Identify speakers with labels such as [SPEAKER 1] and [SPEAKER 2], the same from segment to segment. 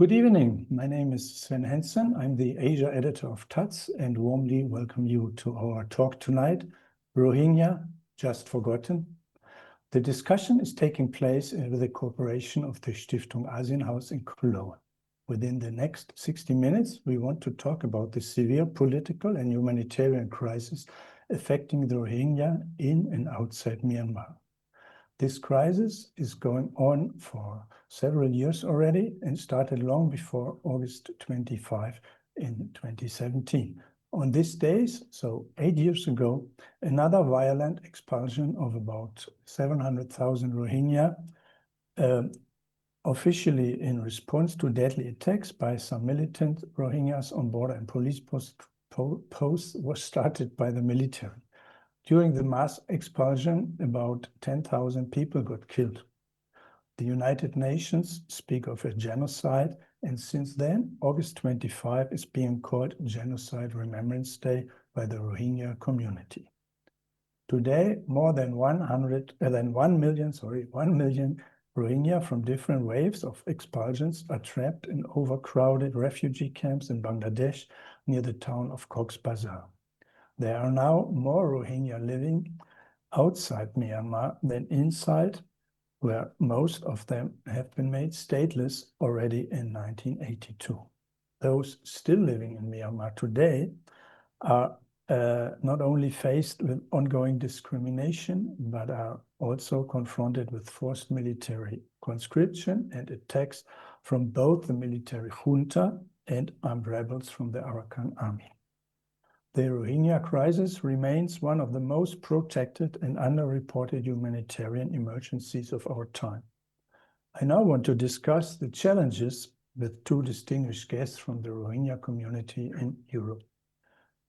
[SPEAKER 1] Good evening. My name is Sven Hansen. I'm the Asia editor of taz and warmly welcome you to our talk tonight, Rohingya, Just Forgotten. The discussion is taking place with the cooperation of the Stiftung Asienhaus in Cologne. Within the next 60 minutes, we want to talk about the severe political and humanitarian crisis affecting the Rohingya in and outside Myanmar. This crisis is going on for several years already and started long before August 25 in 2017. On these days, so 8 years ago, another violent expulsion of about 700,000 Rohingya, officially in response to deadly attacks by some militant Rohingyas on border and police posts, was started by the military. During the mass expulsion, about 10,000 people got killed. The United Nations speak of a genocide, and since then, August 25 is being called Genocide Remembrance Day by the Rohingya community. Today, more than 1 million Rohingya from different waves of expulsions are trapped in overcrowded refugee camps in Bangladesh near the town of Cox's Bazar. There are now more Rohingya living outside Myanmar than inside, where most of them have been made stateless already in 1982. Those still living in Myanmar today are not only faced with ongoing discrimination, but are also confronted with forced military conscription and attacks from both the military junta and armed rebels from the Arakan army. The Rohingya crisis remains one of the most protected and underreported humanitarian emergencies of our time. I now want to discuss the challenges with two distinguished guests from the Rohingya community in Europe.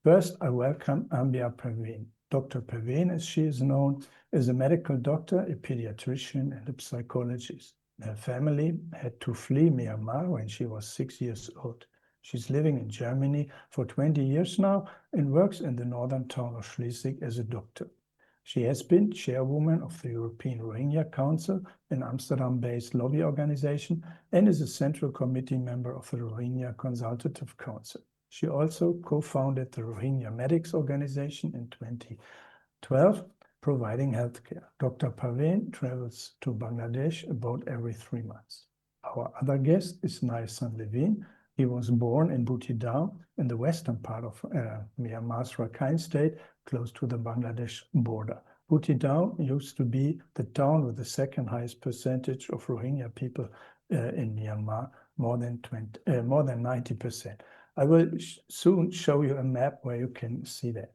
[SPEAKER 1] First, I welcome Ambia Perveen. Dr. Perveen, as she is known, is a medical doctor, a pediatrician, and a psychologist. Her family had to flee Myanmar when she was 6 years old. She's living in Germany for 20 years now and works in the northern town of Schleswig as a doctor. She has been chairwoman of the European Rohingya Council, an Amsterdam-based lobby organization, and is a central committee member of the Rohingya Consultative Council. She also co-founded the Rohingya Medics organization in 2012, providing healthcare. Dr. Perveen travels to Bangladesh about every 3 months. Our other guest is Lwin. He was born in Butidau in the western part of Myanmar's Rakhine state, close to the Bangladesh border. Butidau used to be the town with the second highest percentage of Rohingya people in Myanmar, more than 90%. I will soon show you a map where you can see that.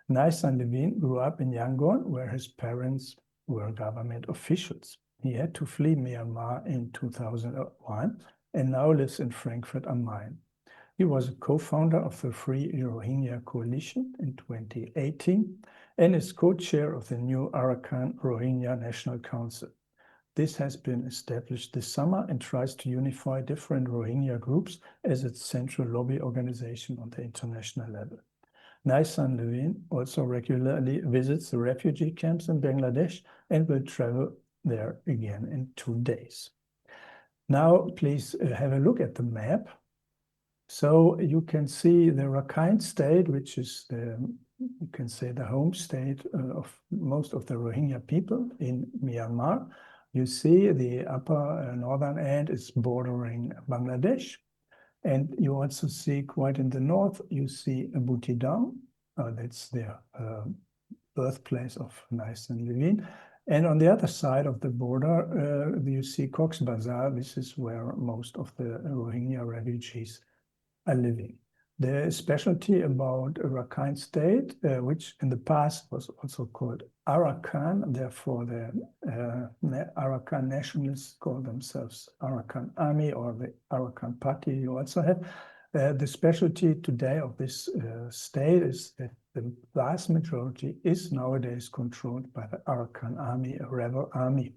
[SPEAKER 1] Lwin grew up in Yangon, where his parents were government officials. He had to flee Myanmar in 2001 and now lives in Frankfurt am Main. He was a co-founder of the Free Rohingya Coalition in 2018 and is co-chair of the new Arakan Rohingya National Council. This has been established this summer and tries to unify different Rohingya groups as its central lobby organization on the international level. Lwin also regularly visits the refugee camps in Bangladesh and will travel there again in 2 days. Now, please have a look at the map. So you can see the Rakhine state, which is you can say the home state of most of the Rohingya people in Myanmar. You see the upper northern end is bordering Bangladesh. And you also see quite in the north, you see Butidau. That's the birthplace of Lwin. And on the other side of the border, you see Cox's Bazar. This is where most of the Rohingya refugees are living. The specialty about Rakhine state, which in the past was also called Arakan, therefore the Arakan nationalists call themselves Arakan Army or the Arakan Party you also have. The specialty today of this state is that the vast majority is nowadays controlled by the Arakan army, a rebel army.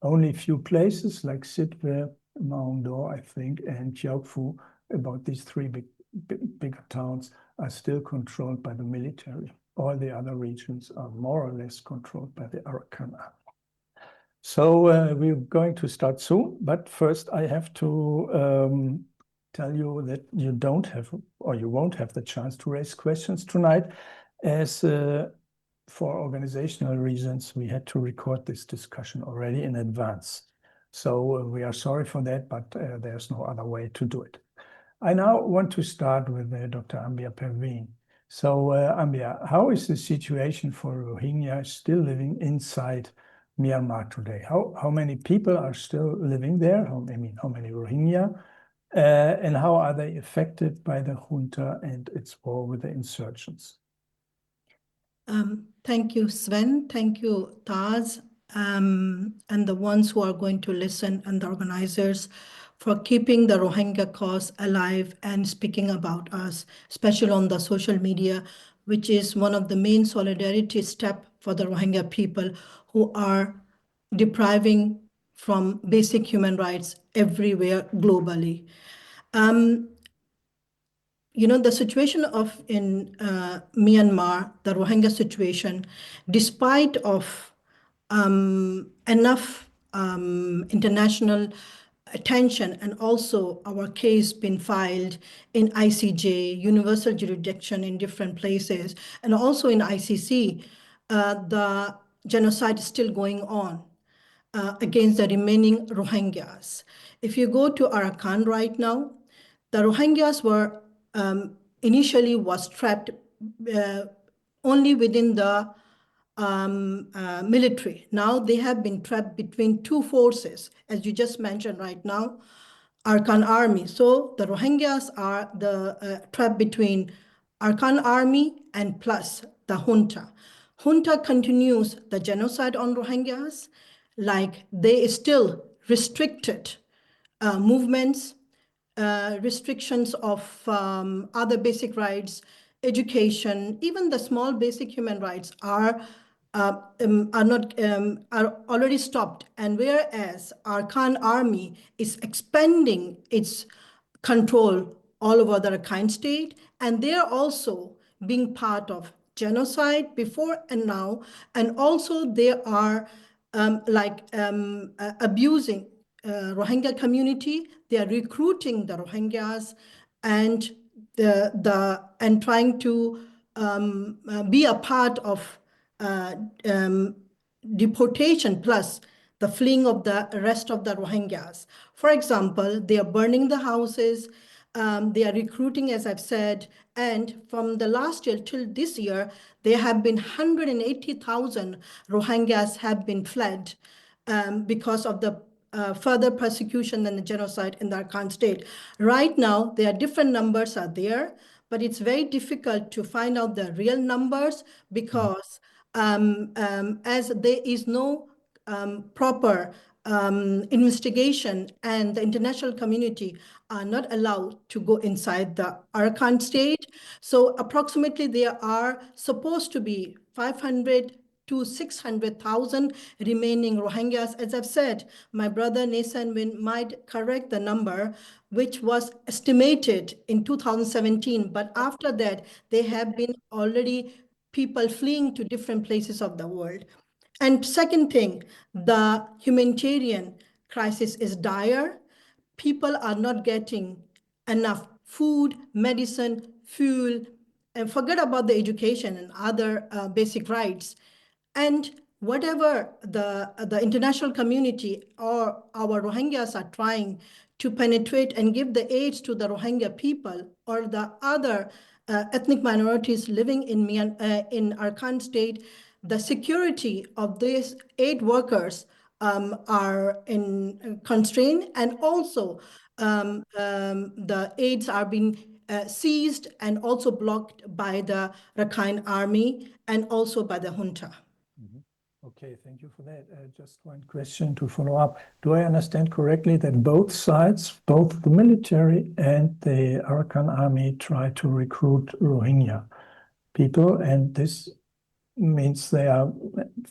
[SPEAKER 1] Only a few places like Sitwe, Maungdaw, I think, and Kyaukphu, about these three bigger towns, are still controlled by the military. All the other regions are more or less controlled by the Arakan army. So we're going to start soon, but first I have to tell you that you don't have, or you won't have the chance to raise questions tonight, as for organizational reasons, we had to record this discussion already in advance. So we are sorry for that, but there's no other way to do it. I now want to start with Dr. Ambia Perveen. So Ambia, how is the situation for Rohingya still living inside Myanmar today? How many people are still living there? How many Rohingya? And how are they affected by the junta and its war with the insurgents?
[SPEAKER 2] Thank you, Sven. Thank you, Taz, and the ones who are going to listen, and the organizers, for keeping the Rohingya cause alive and speaking about us, especially on the social media, which is one of the main solidarity steps for the Rohingya people who are depriving from basic human rights everywhere globally. You know, the situation in Myanmar, the Rohingya situation, despite of enough international attention, and also our case been filed in ICJ, universal jurisdiction in different places, and also in ICC, the genocide is still going on against the remaining Rohingyas. If you go to Arakan right now, the Rohingyas were initially was trapped only within the military. Now they have been trapped between two forces, as you just mentioned right now, Arakan army. So the Rohingyas are trapped between Arakan army and plus the junta. Junta continues the genocide on Rohingyas, like they still restricted movements, restrictions of other basic rights, education, even the small basic human rights are already stopped. And whereas Arakan army is expanding its control all over the Rakhine state, and they are also being part of genocide before and now, and also they are abusing Rohingya community. They are recruiting the Rohingyas and trying to be a part of deportation plus the fleeing of the rest of the Rohingyas. For example, they are burning the houses, they are recruiting, as I've said, and from the last year till this year, there have been 180,000 Rohingyas have been fled because of the further persecution and the genocide in the Arakan state. Right now, there are different numbers are there, but it's very difficult to find out the real numbers because as there is no proper investigation, and the international community are not allowed to go inside the Arakan state. So approximately there are supposed to be 500 to 600,000 remaining Rohingyas. As I've said, my brother Lwin might correct the number, which was estimated in 2017. But after that, there have been already people fleeing to different places of the world. And second thing, the humanitarian crisis is dire. People are not getting enough food, medicine, fuel, and forget about the education and other basic rights. And whatever the international community or our Rohingyas are trying to penetrate and give the aid to the Rohingya people or the other ethnic minorities living in Arakan state, the security of these aid workers are in constraint, and also the aids are being seized and also blocked by the Rakhine army and also by the junta.
[SPEAKER 1] Okay, thank you for that. Just one question to follow up. Do I understand correctly that both sides, both the military and the Arakan army, try to recruit Rohingya people, and this means they are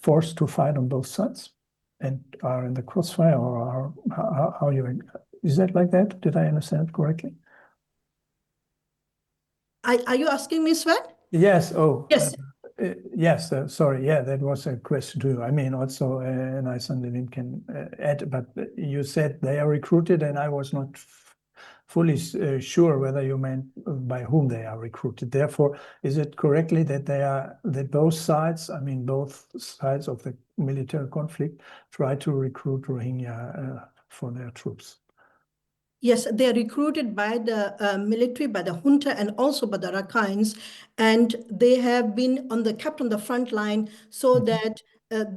[SPEAKER 1] forced to fight on both sides and are in the crossfire, or how you, is that like that? Did I understand correctly?
[SPEAKER 2] Are you asking me, Sven?
[SPEAKER 1] Yes. Oh,
[SPEAKER 2] yes.
[SPEAKER 1] Yes, sorry. Yeah, that was a question too. I mean, also, and I, Lwin can add, but you said they are recruited, and I was not fully sure whether you meant by whom they are recruited. Therefore, is it correctly that that both sides, I mean, both sides of the military conflict, try to recruit Rohingya for their troops?
[SPEAKER 2] Yes, they are recruited by the military, by the junta, and also by the Rakhines, and they have been kept on the front line so that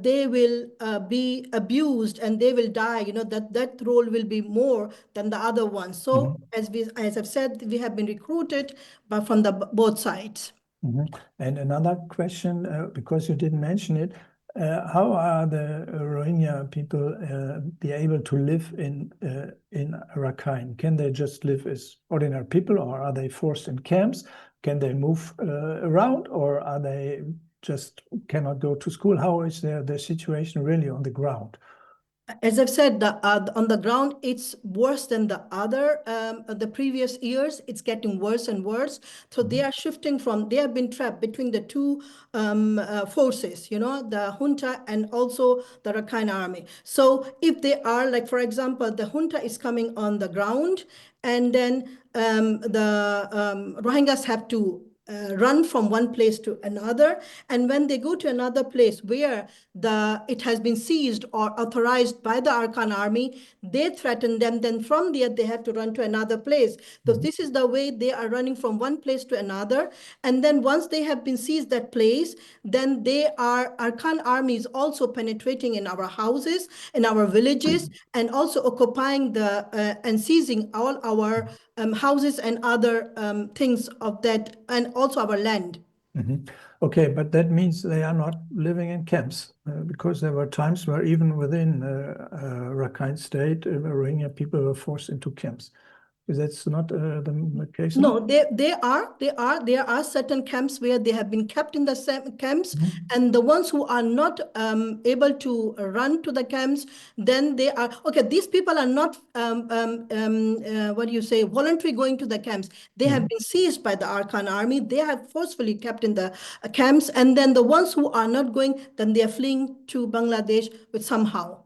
[SPEAKER 2] they will be abused and they will die. You know, that role will be more than the other one. So as I've said, we have been recruited, but from both sides.
[SPEAKER 1] And another question, because you didn't mention it, how are the Rohingya people be able to live in Rakhine? Can they just live as ordinary people, or are they forced in camps? Can they move around, or are they just cannot go to school? How is the situation really on the ground?
[SPEAKER 2] As I've said, on the ground, it's worse than the previous years. It's getting worse and worse. So they are shifting they have been trapped between the two forces, you know, the junta and also the Rakhine army. So if they are, like, for example, the junta is coming on the ground, and then the Rohingyas have to run from one place to another, and when they go to another place where it has been seized or authorized by the Arakan army, they threaten them. Then from there they have to run to another place. So this is the way they are running from one place to another. And then once they have been seized that place, then Arakan army is also penetrating in our houses, in our villages, and also occupying and seizing all our houses and other things of that, and also our land.
[SPEAKER 1] Okay, but that means they are not living in camps, because there were times where even within Rakhine state, Rohingya people were forced into camps. That's not the case?
[SPEAKER 2] No, there are certain camps where they have been kept in the same camps, and the ones who are not able to run to the camps, then they are okay. These people are not what do you say, voluntary going to the camps. They have been seized by the Arakan army. They are forcefully kept in the camps, and then the ones who are not going, then they are fleeing to Bangladesh with somehow.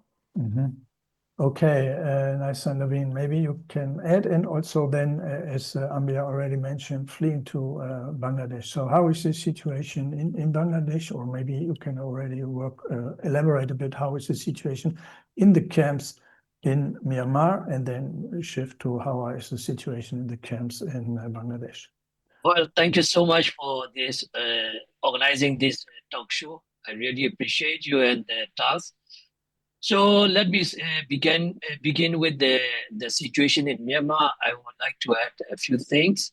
[SPEAKER 1] Okay, nice, Lwin. Maybe you can add, and also then, as Ambia already mentioned, fleeing to Bangladesh. So how is the situation in Bangladesh? Or maybe you can already elaborate a bit, how is the situation in the camps in Myanmar, and then shift to how is the situation in the camps in Bangladesh?
[SPEAKER 3] Well, thank you so much for this organizing this talk show. I really appreciate you and Taz. So let me begin with the situation in Myanmar. I would like to add a few things.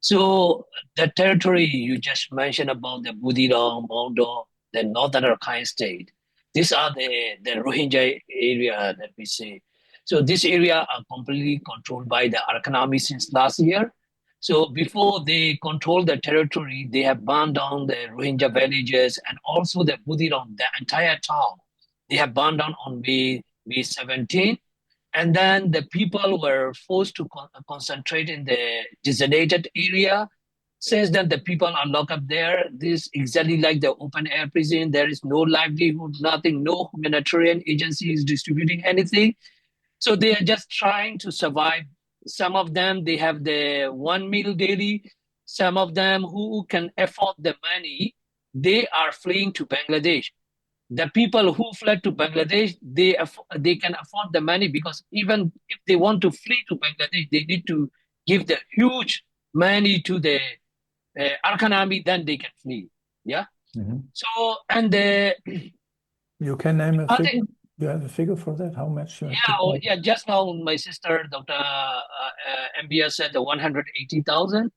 [SPEAKER 3] So the territory you just mentioned about the Budidong, Mondo, the northern Rakhine state, these are the Rohingya area that we say. So this area are completely controlled by the Arakan army since last year. So before they control the territory, they have burned down the Rohingya villages and also the Budidong, the entire town. They have burned down on May 17. And then the people were forced to concentrate in the designated area. Since then, the people are locked up there. This is exactly like the open air prison. There is no livelihood, nothing, no humanitarian agency is distributing anything. So they are just trying to survive. Some of them, they have the one meal daily. Some of them who can afford the money, they are fleeing to Bangladesh. The people who fled to Bangladesh, they can afford the money, because even if they want to flee to Bangladesh, they need to give the huge money to the Arakan army, then they can flee. Yeah. So, and
[SPEAKER 1] you can name a figure. You have a figure for that? How much?
[SPEAKER 3] Yeah. Just now, my sister, Dr. Ambia, said the 180,000.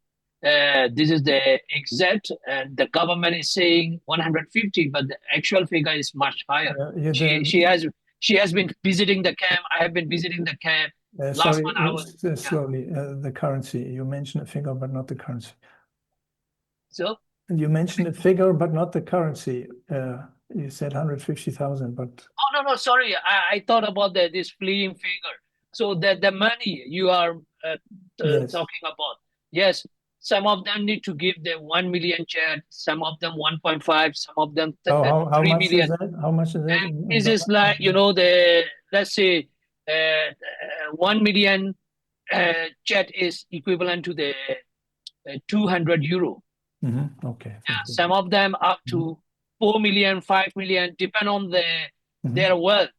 [SPEAKER 3] This is the exact, and the government is saying 150, but the actual figure is much higher. She has been visiting the camp. I have been visiting the camp. Last 1 hour.
[SPEAKER 1] Slowly, the currency. You mentioned a figure, but not the currency.
[SPEAKER 3] So?
[SPEAKER 1] You mentioned a figure, but not the currency. You said 150,000, but...
[SPEAKER 3] Oh, no, sorry. I thought about this fleeing figure. So the money you are talking about. Yes. Some of them need to give the 1 million check, some of them 1.5, some of them 3 million.
[SPEAKER 1] Is that? How much is that?
[SPEAKER 3] This is like, let's say 1 million jet is equivalent to the 200 euro.
[SPEAKER 1] Okay.
[SPEAKER 3] Some of them up to 4 million, 5 million, depend on their wealth.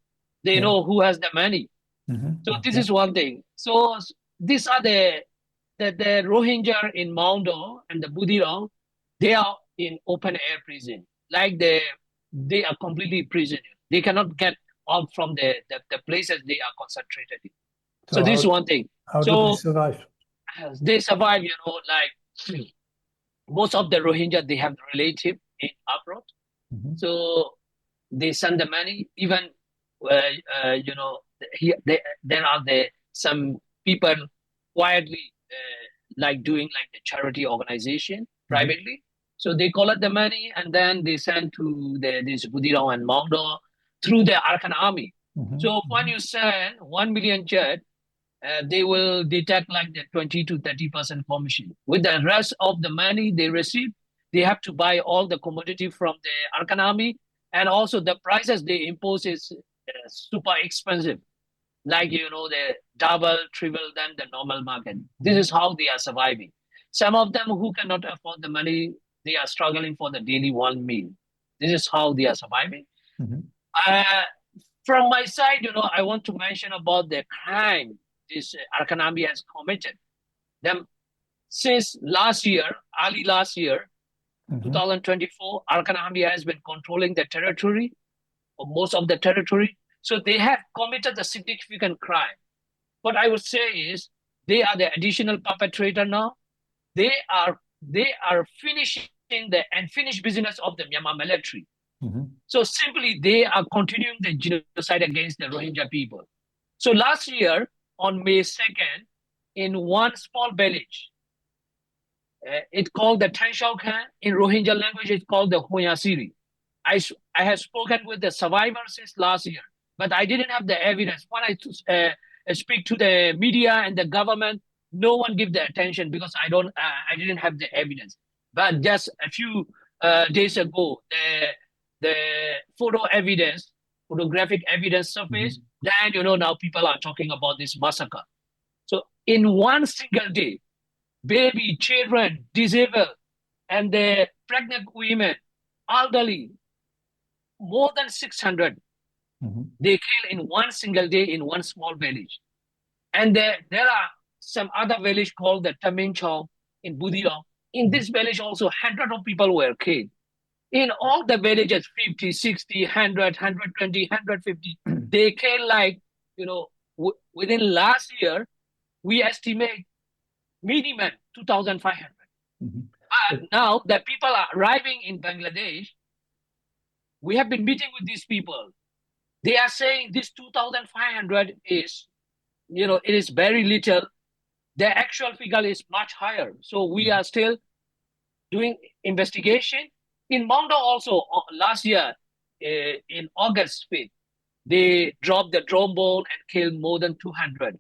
[SPEAKER 3] They know who has the money. So this is one thing. So these are the Rohingya in Maundo and the Budilong. They are in open air prison. Like they are completely prisoner. They cannot get out from the places they are concentrated in. So this is one thing.
[SPEAKER 1] How do they survive?
[SPEAKER 3] They survive, like most of the Rohingya, they have relative in abroad. So they send the money. Even, there are some people quietly like doing like the charity organization privately. So they collect the money and then they send to this Budilong and Maundo through the Arakan army. So when you send 1 million jet, they will detect like the 20 to 30% commission. With the rest of the money they receive, they have to buy all the commodity from the Arakan army, and also the prices they impose is super expensive, like the double, triple than the normal market. This is how they are surviving. Some of them who cannot afford the money, they are struggling for the daily one meal. This is how they are surviving. From my side, I want to mention about the crime this Arakan army has committed. Them since last year, early last year, 2024, Arakan army has been controlling the territory, or most of the territory. So they have committed a significant crime. What I would say is they are the additional perpetrator now. They are finishing the unfinished business of the Myanmar military. So simply they are continuing the genocide against the Rohingya people. So last year on May 2nd, in one small village, it's called the Tanshaukan. In Rohingya language, it's called the Hoyasiri. I have spoken with the survivors since last year, but I didn't have the evidence. When I speak to the media and the government, no one give the attention because I didn't have the evidence. But just a few days ago, the photographic evidence surfaced. Then now people are talking about this massacre. So in one single day, baby, children, disabled, and the pregnant women, elderly, more than 600, they kill in one single day in one small village. And there are some other village called the Taminchong in Budilong. In this village also, hundreds of people were killed. In all the villages, 50, 60, 100, 120, 150, they kill like, within last year, we estimate minimum 2,500. But now that people are arriving in Bangladesh, we have been meeting with these people. They are saying this 2,500 is, it is very little. The actual figure is much higher. So we are still doing investigation. In Mondo also, last year, in August 5th, they dropped the drone bomb and killed more than 200.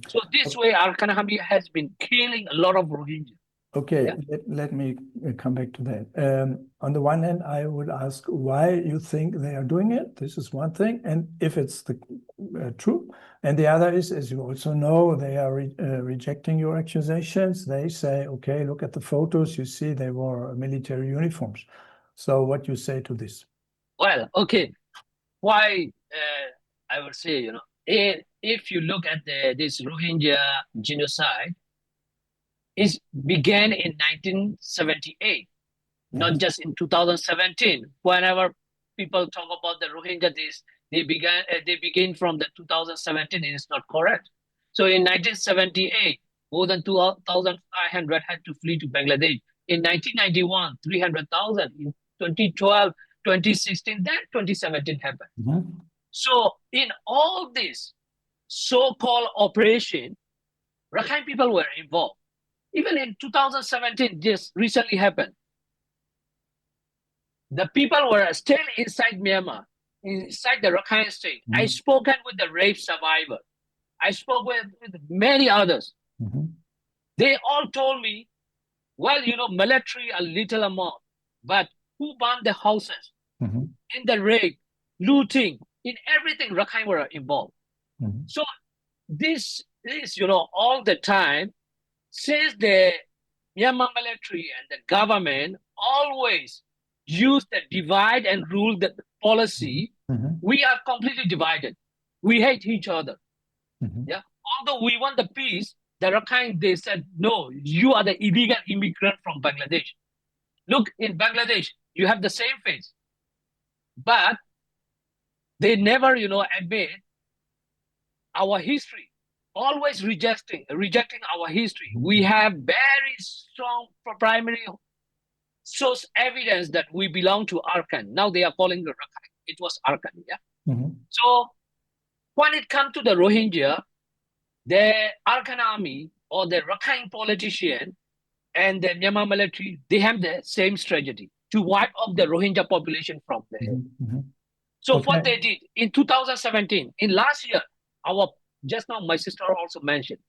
[SPEAKER 3] So this way, Arakan army has been killing a lot of Rohingya.
[SPEAKER 1] Okay, let me come back to that. On the one hand, I would ask why you think they are doing it. This is one thing, and if it's true. And the other is, as you also know, they are rejecting your accusations. They say, okay, look at the photos. You see they wore military uniforms. So what you say to this?
[SPEAKER 3] Well, okay. Why, I would say, if you look at this Rohingya genocide, it began in 1978, not just in 2017. Whenever people talk about the Rohingya, they begin from the 2017. It is not correct. So in 1978, more than 2,500 had to flee to Bangladesh. In 1991, 300,000. In 2012, 2016, then 2017 happened. So in all this so-called operation, Rakhine people were involved. Even in 2017, just recently happened. The people were still inside Myanmar, inside the Rakhine state. I spoken with the rape survivor. I spoke with many others. They all told me, well, military a little amount, but who burned the houses? In the rape, looting, in everything, Rakhine were involved. So this this, all the time, since the Myanmar military and the government always use the divide and rule the policy, we are completely divided. We hate each other. Yeah. Although we want the peace, the Rakhine, they said, no, you are the illegal immigrant from Bangladesh. Look, in Bangladesh, you have the same face. But they never, admit our history, always rejecting our history. We have very strong primary source evidence that we belong to Arakan. Now they are calling the Rakhine. It was Arakan, yeah? So when it comes to the Rohingya, the Arakan army or the Rakhine politician and the Myanmar military, they have the same strategy to wipe off the Rohingya population from there. So what they did in 2017, in last year, just now my sister also mentioned,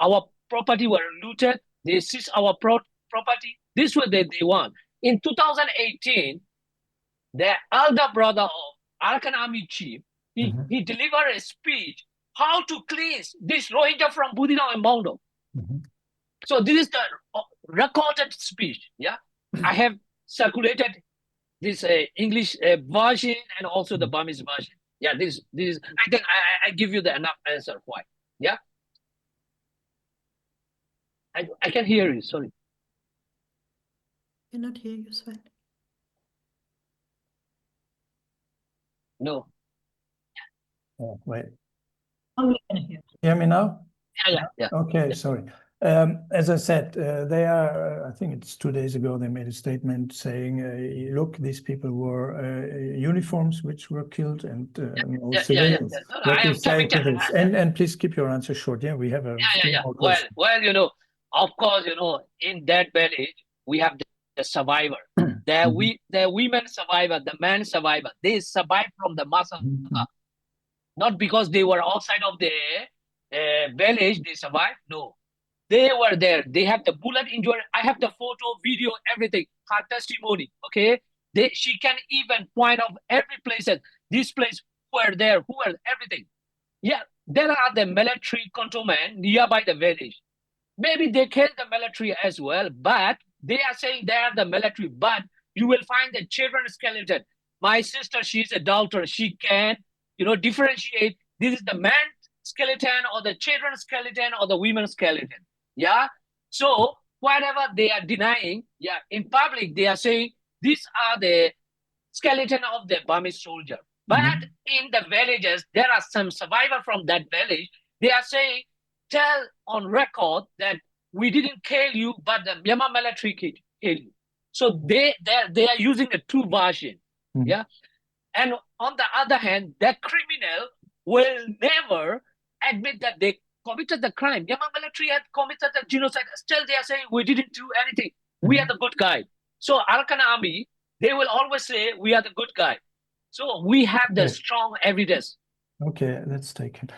[SPEAKER 3] our property were looted, they seized our property, this was they want. In 2018, the elder brother of Arakan army chief, he delivered a speech how to cleanse this Rohingya from Budinau and Mondo. So this is the recorded speech. Yeah, I have circulated this English version and also the Burmese version. Yeah, this is. I think I give you the enough answer. Why? Yeah, I can hear you. Sorry,
[SPEAKER 2] cannot hear you, Sven.
[SPEAKER 3] No.
[SPEAKER 1] Oh, wait.
[SPEAKER 2] Oh, we can hear.
[SPEAKER 1] Hear me now?
[SPEAKER 3] Yeah.
[SPEAKER 1] Okay,
[SPEAKER 3] Yeah.
[SPEAKER 1] sorry. As I said, they are, I think it's 2 days ago, they made a statement saying, look, these people were uniforms which were killed and no civilians.
[SPEAKER 3] No, I am coming to
[SPEAKER 1] this. And please keep your answer short. Yeah, we have a few more questions.
[SPEAKER 3] Well, of course, in that village, we have the survivor. The women survivor, the man survivor, they survived from the massacre. Not because they were outside of the village, they survived. No, they were there. They have the bullet injury. I have the photo, video, everything. Her testimony. Okay, she can even point out every place. This place, who are there, who are everything. Yeah, there are the military cantonment nearby the village. Maybe they killed the military as well, but they are saying they are the military. But you will find the children's skeleton. My sister, she's a doctor. She can, differentiate. This is the man skeleton or the children's skeleton or the women's skeleton. Yeah. So whatever they are denying, in public, they are saying these are the skeleton of the Burmese soldier. But in the villages, there are some survivors from that village. They are saying, tell on record that we didn't kill you, but the Myanmar military killed you. So they are using a true version. Yeah. And on the other hand, the criminal will never admit that they committed the crime. Myanmar military had committed the genocide. Still, they are saying we didn't do anything. We are the good guy. So Arakan army, they will always say we are the good guy. So we have the strong evidence.
[SPEAKER 1] Okay, let's take it.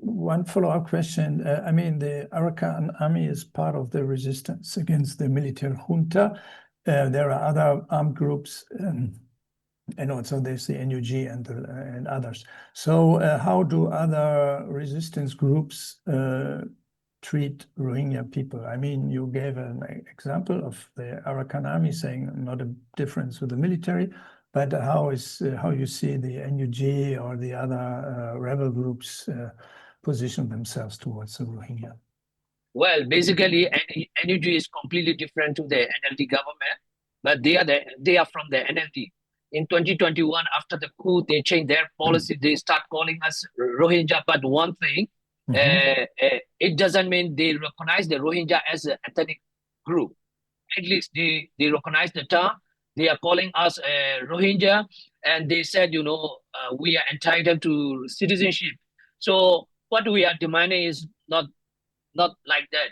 [SPEAKER 1] One follow-up question. I mean, the Arakan army is part of the resistance against the military junta. There are other armed groups, and also there's the NUG and others. So how do other resistance groups treat Rohingya people? I mean, you gave an example of the Arakan army saying not a difference with the military, but how you see the NUG or the other rebel groups position themselves towards the Rohingya?
[SPEAKER 3] Well, basically, NUG is completely different to the NLD government, but they are from the NLD. In 2021, after the coup, they changed their policy. They start calling us Rohingya. But one thing, it doesn't mean they recognize the Rohingya as an ethnic group. At least they recognize the term. They are calling us Rohingya, and they said, we are entitled to citizenship. So what we are demanding is not like that.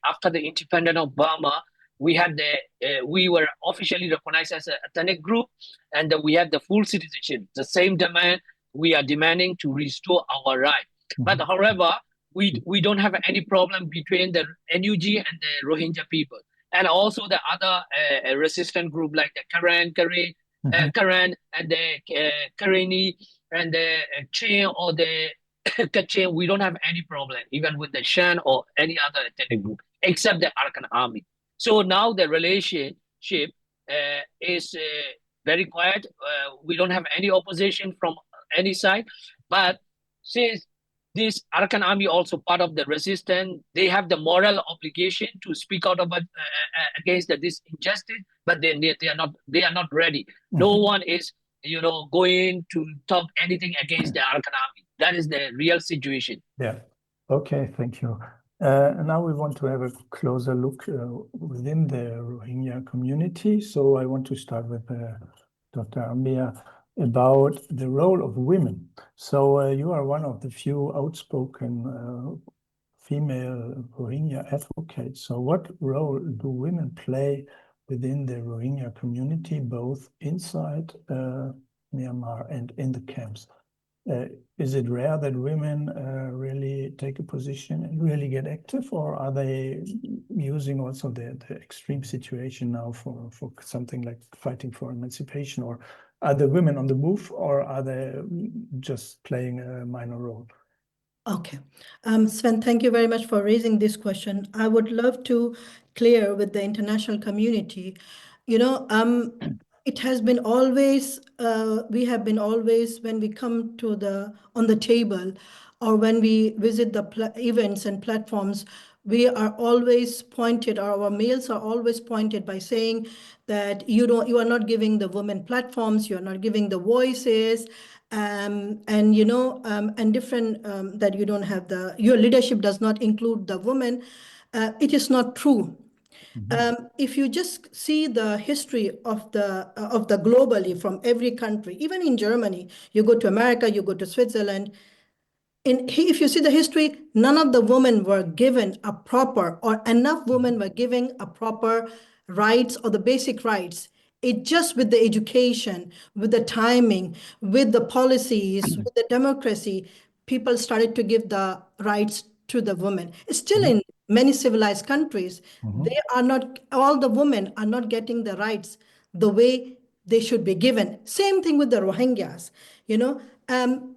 [SPEAKER 3] After the independence of Burma, we were officially recognized as an ethnic group, and we had the full citizenship. The same demand we are demanding to restore our right. But however, we don't have any problem between the NUG and the Rohingya people, and also the other resistant group like the Karen and the Karenni and the Chain or the Kachin, we don't have any problem, even with the Shan or any other ethnic group, except the Arakan army. So now the relationship is very quiet. We don't have any opposition from any side. But since this Arakan army also part of the resistance, they have the moral obligation to speak out about against this injustice, but they are not ready. No one is going to talk anything against the Arakan army. That is the real situation.
[SPEAKER 1] Yeah. Okay, thank you. Now we want to have a closer look within the Rohingya community. So I want to start with Dr. Ambia about the role of women. So you are one of the few outspoken female Rohingya advocates. So what role do women play within the Rohingya community, both inside Myanmar and in the camps? Is it rare that women really take a position and really get active, or are they using also the extreme situation now for something like fighting for emancipation? Or are the women on the move, or are they just playing a minor role?
[SPEAKER 2] Okay. Sven, thank you very much for raising this question. I would love to clear with the international community. It has been always, we have been always, when we come to on the table, or when we visit the events and platforms, we are always pointed, or our mails are always pointed by saying that you are not giving the women platforms, you are not giving the voices, and different that you don't have your leadership does not include the women. It is not true. If you just see the history of the globally from every country, even in Germany, you go to America, you go to Switzerland, if you see the history, none of the women were given a proper, or enough women were given a proper rights or the basic rights. It just with the education, with the timing, with the policies, with the democracy, people started to give the rights to the women. Still in many civilized countries, they are not, all the women are not getting the rights the way they should be given. Same thing with the Rohingyas,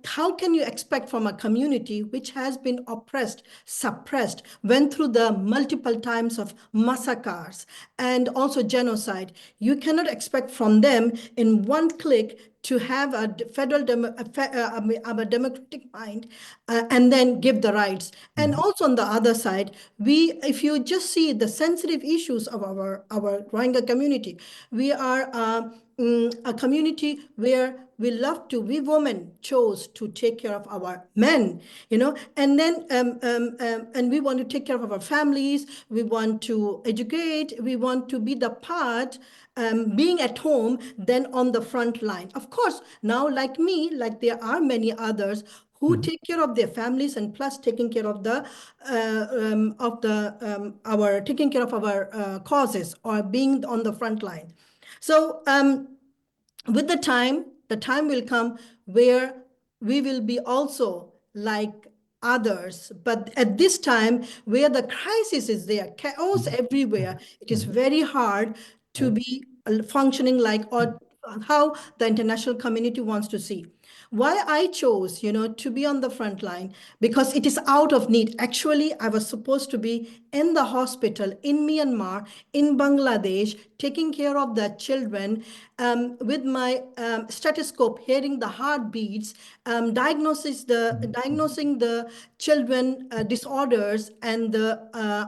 [SPEAKER 2] how can you expect from a community which has been oppressed, suppressed, went through the multiple times of massacres and also genocide? You cannot expect from them in one click to have a a democratic mind and then give the rights. And also on the other side, if you just see the sensitive issues of our Rohingya community, we are a community where we women chose to take care of our men, and then and we want to take care of our families, we want to educate, we want to be the part, being at home, then on the front line. Of course, now like me, like there are many others who take care of their families, and plus taking care of our causes, or being on the front line. So with the time will come where we will be also like others. But at this time, where the crisis is there, chaos everywhere, it is very hard to be functioning like, or how the international community wants to see. Why I chose, to be on the front line, because it is out of need. Actually, I was supposed to be in the hospital in Myanmar, in Bangladesh, taking care of the children, with my stethoscope, hearing the heartbeats, diagnosing the children disorders and the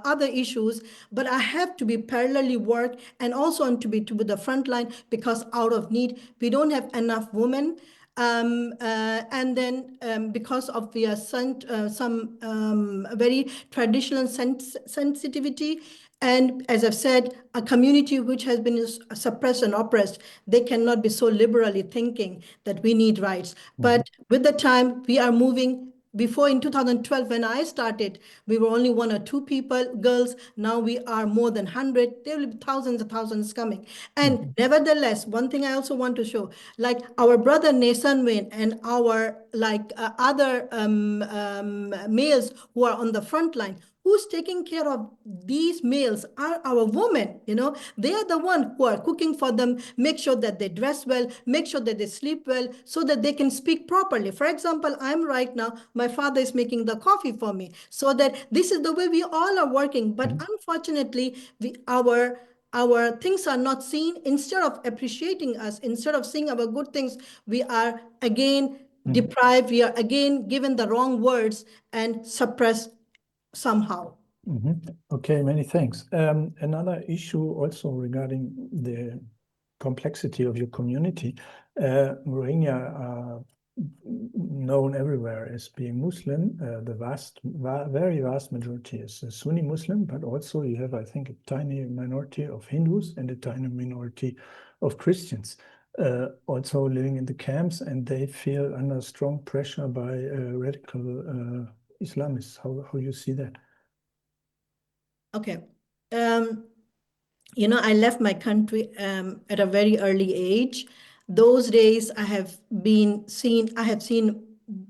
[SPEAKER 2] other issues. But I have to be parallelly work and also on to be to the front line, because out of need, we don't have enough women. And then because of some very traditional sensitivity, and as I've said, a community which has been suppressed and oppressed, they cannot be so liberally thinking that we need rights. But with the time, we are moving. Before, in 2012, when I started, we were only 1 or 2 people, girls. Now we are more than 100. There will be thousands and thousands coming. And nevertheless, one thing I also want to show, like our brother Lwin and our other males who are on the front line, who's taking care of these males are our women, you know. They are the one who are cooking for them, make sure that they dress well, make sure that they sleep well, so that they can speak properly. For example, I'm right now, my father is making the coffee for me, so that this is the way we all are working. But unfortunately, our things are not seen. Instead of appreciating us, instead of seeing our good things, we are again deprived, we are again given the wrong words and suppressed somehow.
[SPEAKER 1] Okay, many thanks. Another issue also regarding the complexity of your community. Rohingya are known everywhere as being Muslim. The very vast majority is Sunni Muslim, but also you have, I think, a tiny minority of Hindus and a tiny minority of Christians also living in the camps, and they feel under strong pressure by radical Islamists. How you see that?
[SPEAKER 2] Okay. You know, I left my country at a very early age. Those days I have seen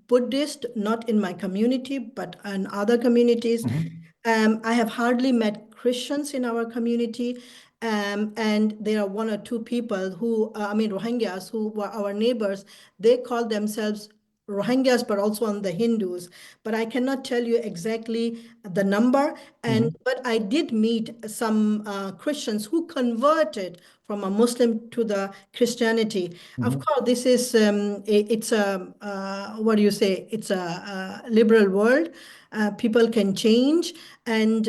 [SPEAKER 2] Buddhist, not in my community, but in other communities. I have hardly met Christians in our community. And there are one or two people who, Rohingyas, who were our neighbors. They call themselves Rohingyas, but also on the Hindus. But I cannot tell you exactly the number. But I did meet some Christians who converted from a Muslim to the Christianity. Of course, this is it's a what do you say? It's a liberal world. People can change, and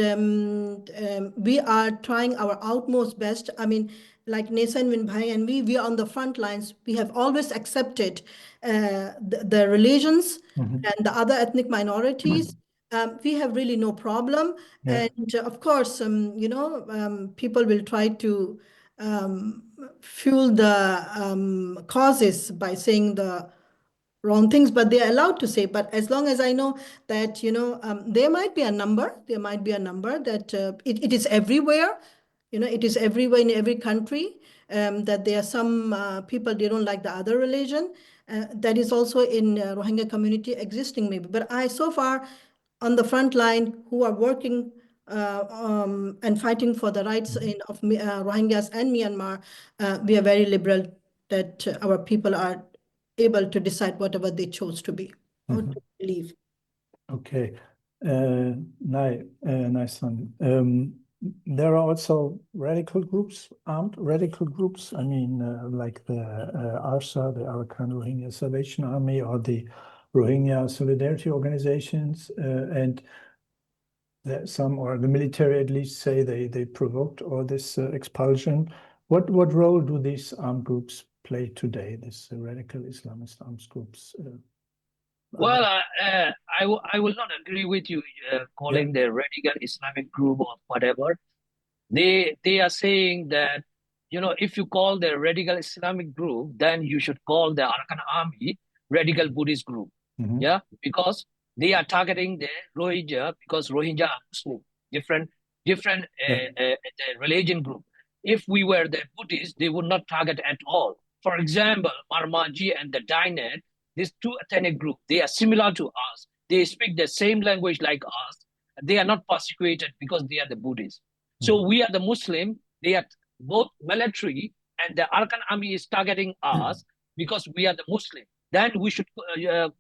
[SPEAKER 2] we are trying our utmost best. I mean, like Nesan Vinbhai and we are on the front lines. We have always accepted the religions and the other ethnic minorities. We have really no problem.
[SPEAKER 1] Yeah.
[SPEAKER 2] And of course, people will try to fuel the causes by saying the wrong things, but they're allowed to say. But as long as I know that, there might be a number that it is everywhere. It is everywhere in every country, that there are some people, they don't like the other religion. That is also in Rohingya community existing maybe. But so far on the front line who are working and fighting for the rights of Rohingyas and Myanmar, we are very liberal that our people are able to decide whatever they chose to be or to believe.
[SPEAKER 1] Okay, nice one. There are also radical groups, armed radical groups. I mean, like the ARSA, the Arakan Rohingya Salvation Army, or the Rohingya Solidarity Organizations, and some, or the military at least, say they provoked all this expulsion. What role do these armed groups play today? These radical Islamist armed groups.
[SPEAKER 3] Well, I will not agree with you calling the radical Islamic group or whatever. They are saying that, if you call the radical Islamic group, then you should call the Arakan army radical Buddhist group. Yeah, because they are targeting the Rohingya, because Rohingya are Muslim, different religion group. If we were the Buddhists, they would not target at all. For example, Marmaji and the Dinet, these two ethnic groups, they are similar to us. They speak the same language like us. They are not persecuted because they are the Buddhists. So we are the Muslim. They are both military, and the Arakan army is targeting us because we are the Muslim. Then we should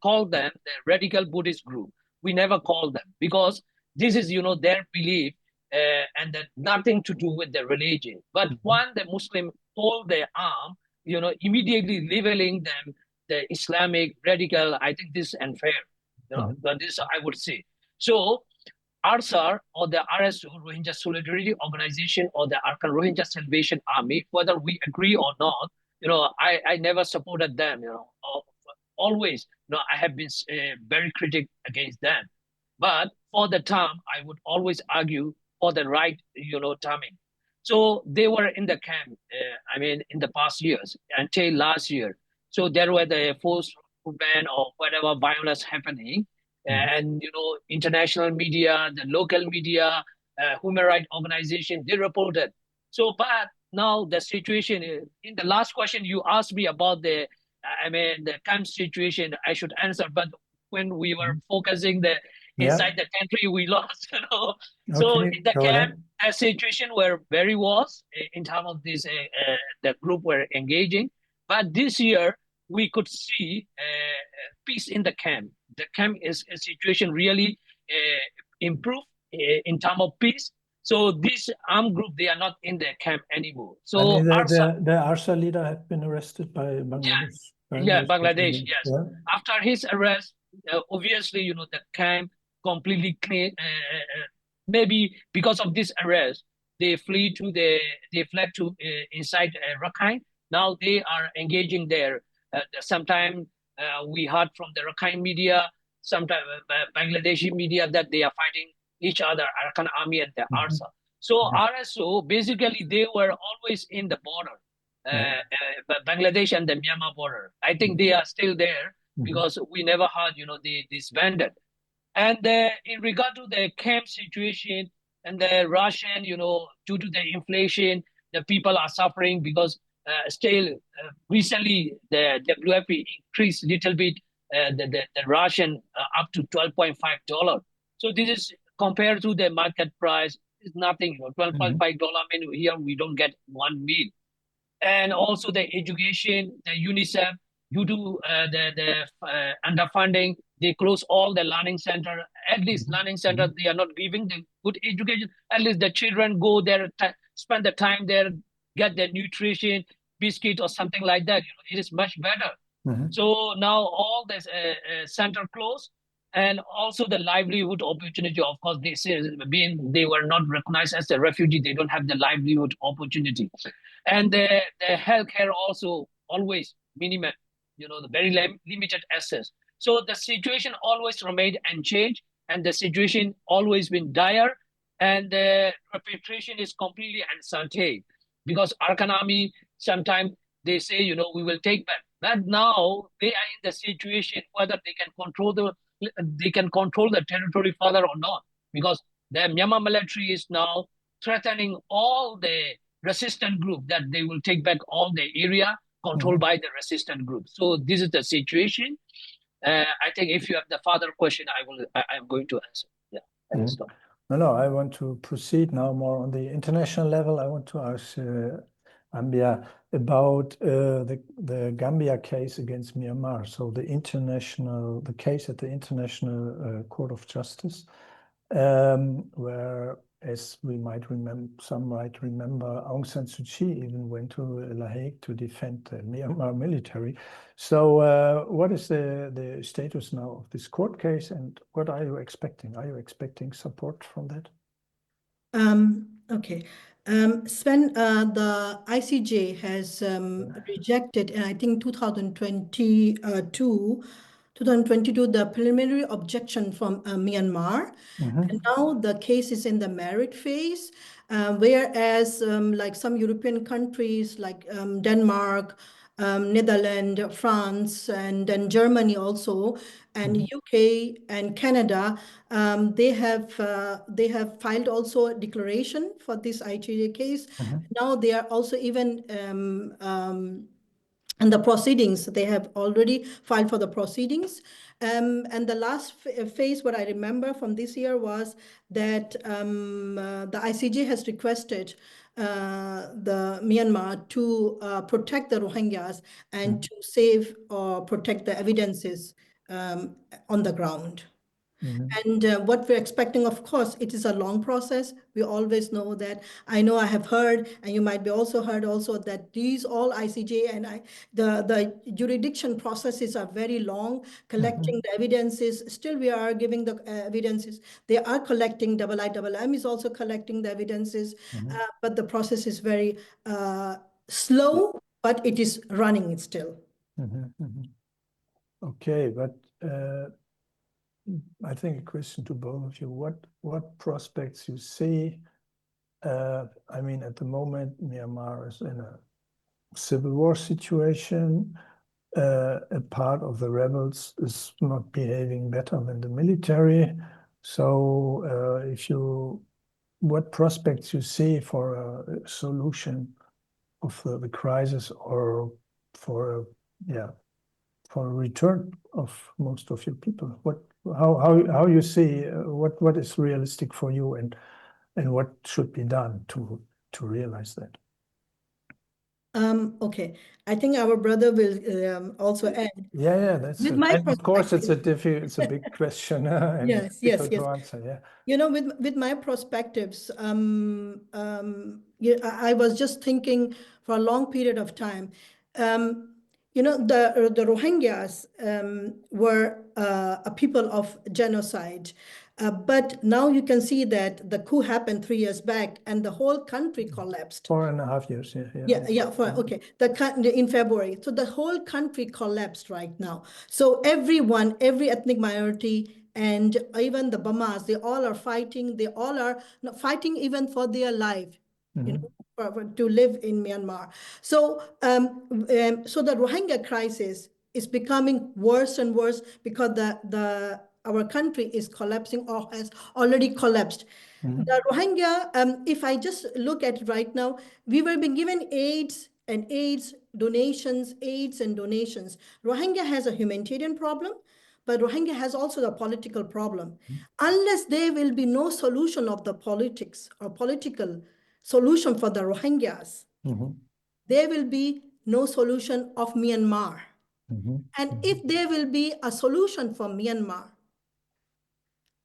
[SPEAKER 3] call them the radical Buddhist group. We never call them because this is, their belief and that nothing to do with their religion. But when the Muslim hold their arm, immediately labeling them the Islamic radical, I think this is unfair. But this I would say. So ARSA or the RSO, Rohingya Solidarity Organization, or the Arakan Rohingya Salvation Army, whether we agree or not, I never supported them, always, I have been very critical against them. But for the term, I would always argue for the right, terming. So they were in the camp, in the past years, until last year. So there were the forced ban or whatever violence happening. And, international media, the local media, human rights organization, they reported. So, but now the situation is, in the last question you asked me about the camp situation, I should answer. But when we were focusing the inside the country we lost. So
[SPEAKER 1] Okay,
[SPEAKER 3] in the
[SPEAKER 1] go
[SPEAKER 3] camp,
[SPEAKER 1] ahead.
[SPEAKER 3] a situation were very worse in terms of this the group were engaging. But this year we could see peace in the camp. The camp is a situation really improved in terms of peace. So this armed group, they are not in the camp anymore.
[SPEAKER 1] I mean,
[SPEAKER 3] So ARSA,
[SPEAKER 1] the ARSA leader had been arrested by Bangladesh.
[SPEAKER 3] yeah, Bangladesh,
[SPEAKER 1] president.
[SPEAKER 3] yes.
[SPEAKER 1] Yeah.
[SPEAKER 3] After his arrest, obviously, the camp completely clean. Maybe because of this arrest, they fled to inside Rakhine. Now they are engaging there. Sometime we heard from the Rakhine media, sometime Bangladeshi media that they are fighting each other, Arakan army and the ARSA. So RSO, basically, they were always in the border. Bangladesh and the Myanmar border. I think they are still there because we never heard, they disbanded. And in regard to the camp situation and the Russian, due to the inflation, the people are suffering because still recently the WFP increased a little bit the Russian up to $12.5. So this is compared to the market price, is nothing. $12.5. I mean, here we don't get one meal. And also the education, the UNICEF, due to the underfunding, they close all the learning center. At least learning center, they are not giving the good education. At least the children go there, spend the time there, get their nutrition, biscuit or something like that. It is much better. So now all this center closed, and also the livelihood opportunity. Of course, they say being they were not recognized as a refugee, they don't have the livelihood opportunity, and the healthcare also always minimum. The very limited access. So the situation always remained unchanged, and the situation always been dire, and the repatriation is completely uncertain because Arakan army sometimes they say we will take back. But now they are in the situation whether they can control the territory further or not, because the Myanmar military is now threatening all the resistant group that they will take back all the area controlled by the resistant group. So this is the situation. I think if you have the further question, I'm going to answer. Yeah, I will stop.
[SPEAKER 1] No, I want to proceed now more on the international level. I want to ask Ambia about the Gambia case against Myanmar. So the case at the International Court of Justice, where, as we might remember, some might remember, Aung San Suu Kyi even went to La Hague to defend the Myanmar military. So what is the status now of this court case, and what are you expecting? Are you expecting support from that?
[SPEAKER 2] Okay. Sven, the ICJ has rejected, and I think 2022, the preliminary objection from Myanmar. And now the case is in the merit phase, whereas like some European countries like Denmark, Netherlands, France, and then Germany also, and UK and Canada, they have filed also a declaration for this ICJ case. Now they are also even and the proceedings, they have already filed for the proceedings. And the last phase, what I remember from this year was that the ICJ has requested the Myanmar to protect the Rohingyas and to save or protect the evidences on the ground. And what we're expecting, of course, it is a long process. We always know that. I know I have heard, and you might be also heard also, that these all ICJ and the jurisdiction processes are very long, collecting the evidences. Still, we are giving the evidences. They are collecting, IIM is also collecting the evidences, but the process is very slow, but it is running still.
[SPEAKER 1] Okay, but I think a question to both of you: what prospects you see? I mean, at the moment, Myanmar is in a civil war situation. A part of the rebels is not behaving better than the military. So, what prospects you see for a solution of the crisis, or for a return of most of your people? What how you see what is realistic for you and what should be done to realize that?
[SPEAKER 2] Okay, I think our brother will also add.
[SPEAKER 1] Yeah, that's
[SPEAKER 2] With
[SPEAKER 1] it.
[SPEAKER 2] my
[SPEAKER 1] And of course, it's
[SPEAKER 2] perspective.
[SPEAKER 1] it's a big question and
[SPEAKER 2] Yes.
[SPEAKER 1] difficult to answer. Yeah.
[SPEAKER 2] You know, with my perspectives, yeah, I was just thinking for a long period of time. You know, the Rohingyas were a people of genocide. But now you can see that the coup happened 3 years back and the whole country collapsed.
[SPEAKER 1] 4.5 years. Yeah.
[SPEAKER 2] Okay. In February. So the whole country collapsed right now. So everyone, every ethnic minority, and even the Bamas, they all are fighting. They all are fighting even for their life, you know, to live in Myanmar. So, so the Rohingya crisis is becoming worse and worse because our country is collapsing or has already collapsed. The Rohingya, if I just look at it right now, we were being given aids and donations. Rohingya has a humanitarian problem, but Rohingya has also the political problem. Unless there will be no solution of the politics or political solution for the Rohingyas, there will be no solution of Myanmar. And if there will be a solution for Myanmar,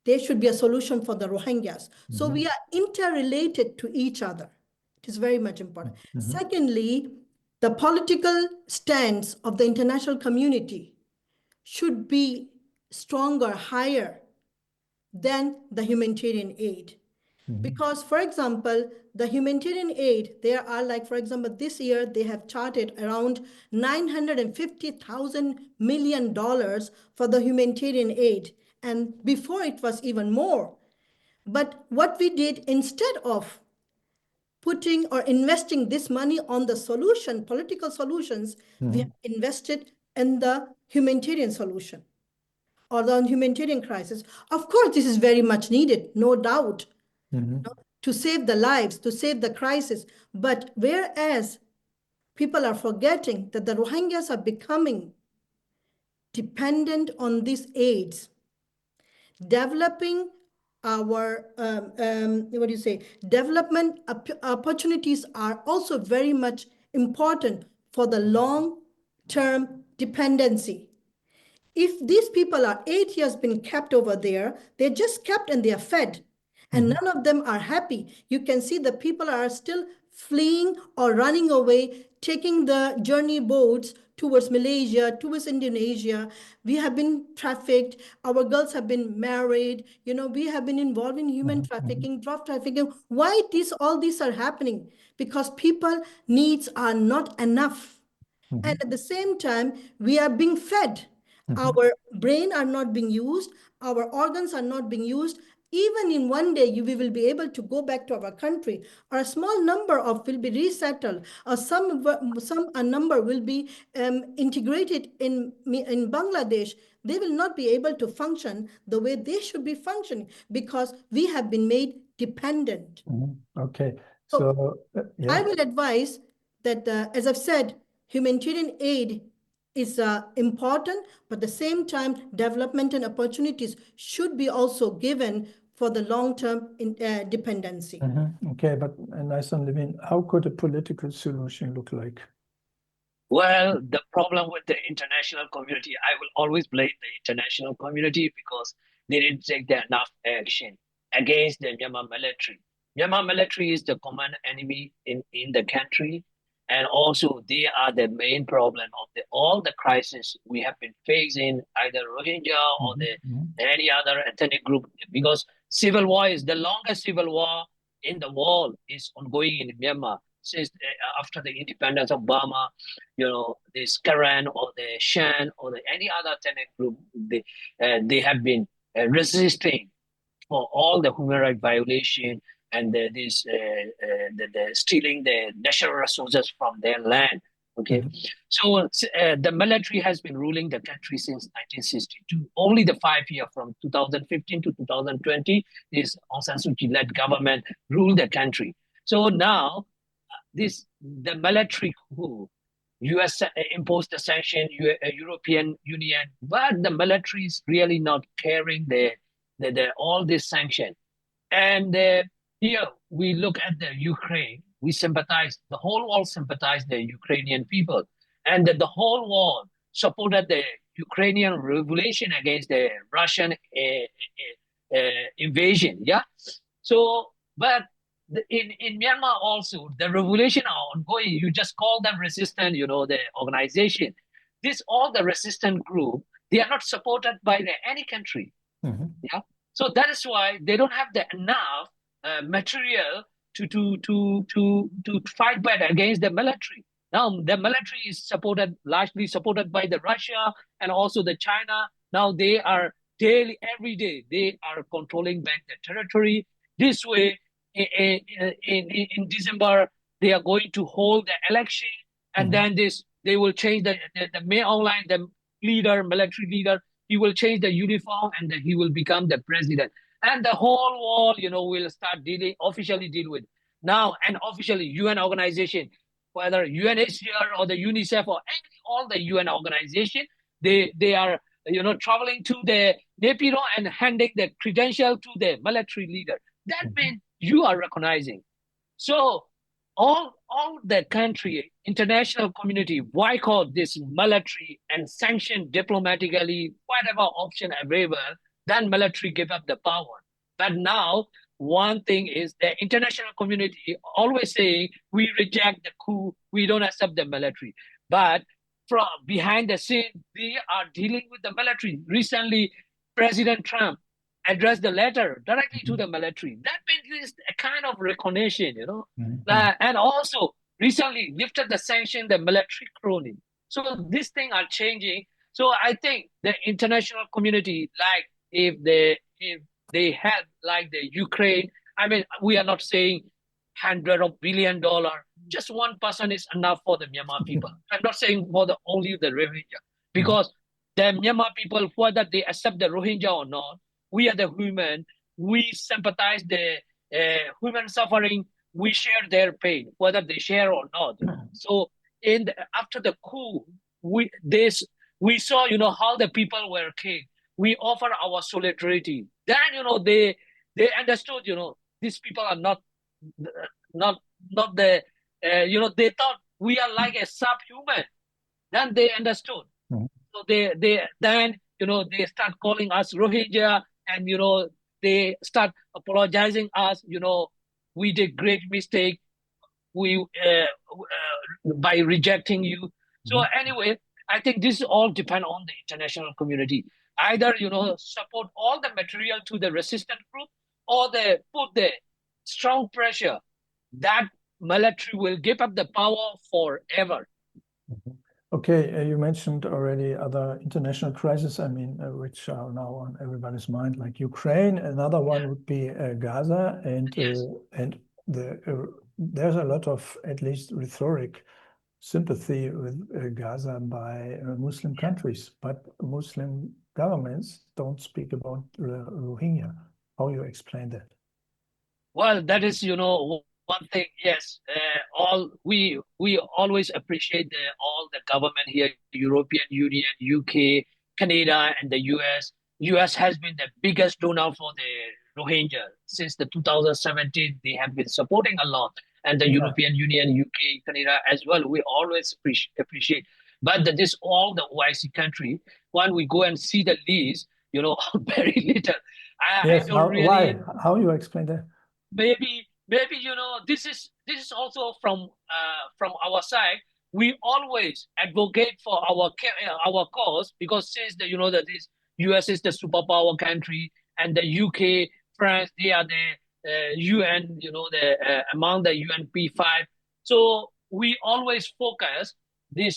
[SPEAKER 2] there should be a solution for the Rohingyas. So we are interrelated to each other. It is very much important. Secondly, the political stance of the international community should be stronger, higher than the humanitarian aid. Because, for example, the humanitarian aid, there are like, for example, this year they have charted around $950 million for the humanitarian aid. And before it was even more. But what we did, instead of putting or investing this money on the solution, political solutions, we have invested in the humanitarian solution or the humanitarian crisis. Of course, this is very much needed, no doubt, to save the lives, to save the crisis. But whereas people are forgetting that the Rohingyas are becoming dependent on these aids, developing our, development opportunities are also very much important for the long-term dependency. If these people are 8 years been kept over there, they're just kept and they're fed, and none of them are happy. You can see the people are still fleeing or running away, taking the journey boats towards Malaysia, towards Indonesia. We have been trafficked. Our girls have been married. You know, we have been involved in human trafficking, drug trafficking. Why all these are happening? Because people needs are not enough. And at the same time, we are being fed. Our brain are not being used. Our organs are not being used. Even in one day, we will be able to go back to our country, or a small number of will be resettled, or a number will be integrated in Bangladesh. They will not be able to function the way they should be functioning because we have been made dependent.
[SPEAKER 1] Okay,
[SPEAKER 2] So
[SPEAKER 1] yeah.
[SPEAKER 2] I will advise that, as I've said, humanitarian aid is important, but at the same time, development and opportunities should be also given for the long-term dependency.
[SPEAKER 1] Okay, but nice on Lwin, how could a political solution look like?
[SPEAKER 3] Well, the problem with the international community, I will always blame the international community because they didn't take enough action against the Myanmar military. Myanmar military is the common enemy in the country. And also they are the main problem of all the crises we have been facing, either Rohingya or any other ethnic group, because civil war is the longest civil war in the world is ongoing in Myanmar since after the independence of Burma. You know, this Karen or the Shan or any other ethnic group, they have been resisting for all the human rights violation and the stealing the natural resources from their land. Okay, so the military has been ruling the country since 1962. Only the 5 year from 2015 to 2020, this Aung San Suu Kyi-led government ruled the country. So now the military coup US imposed the sanction, European Union, but the military is really not carrying all this sanction. And here we look at the Ukraine. We sympathize, the whole world sympathized the Ukrainian people. And the whole world supported the Ukrainian revolution against the Russian invasion. Yeah. So, but in Myanmar also, the revolution are ongoing. You just call them resistant, the organization. All the resistant group, they are not supported by any country.
[SPEAKER 1] Mm-hmm.
[SPEAKER 3] Yeah. So that is why they don't have enough material to fight back against the military. Now the military is largely supported by the Russia and also the China. Now they are every day, they are controlling back the territory. This way, in December, they are going to hold the election, and then they will change the main online, the military leader. He will change the uniform and then he will become the president. And the whole world, will start officially deal with. Now, and officially UN organization, whether UNHCR or the UNICEF or all the UN organization, they are, traveling to the Naypyidaw and handing the credential to the military leader. That means you are recognizing. So all the country, international community boycott this military and sanction diplomatically whatever option available, then military give up the power. But now one thing is the international community always saying we reject the coup, we don't accept the military. But from behind the scene, they are dealing with the military. Recently, President Trump addressed the letter directly to the military. That means a kind of recognition, and also recently lifted the sanction, the military crony. So these things are changing. So I think the international community, like if they had like the Ukraine, I mean, we are not saying $100 billion. Just one person is enough for the Myanmar people. I'm not saying for only the Rohingya, because the Myanmar people, whether they accept the Rohingya or not, we are the human. We sympathize the human suffering. We share their pain, whether they share or not. So after the coup, we saw how the people were killed. We offer our solidarity. Then they understood these people are not the they thought we are like a subhuman. Then they understood. So they start calling us Rohingya, and they start apologizing us. We did great mistake. We by rejecting you. So anyway, I think this all depend on the international community. Either support all the material to the resistant group, or they put the strong pressure that military will give up the power forever.
[SPEAKER 1] Okay, you mentioned already other international crises, I mean, which are now on everybody's mind, like Ukraine. Another one would be Gaza, and there's a lot of, at least rhetoric, sympathy with Gaza by Muslim countries, but Muslim governments don't speak about Rohingya. How you explain that?
[SPEAKER 3] Well, that is, one thing. Yes, we always appreciate all the government here, European Union, UK, Canada, and the US. US has been the biggest donor for the Rohingya since the 2017. They have been supporting a lot, and the European Union, UK, Canada as well. We always appreciate. But this all the OIC country, when we go and see the list, very little.
[SPEAKER 1] Yes,
[SPEAKER 3] I don't really.
[SPEAKER 1] Why? How you explain that?
[SPEAKER 3] Maybe this is also from our side. We always advocate for our cause, because since that this US is the superpower country, and the UK, France, they are the UN, among the UNP5. So we always focus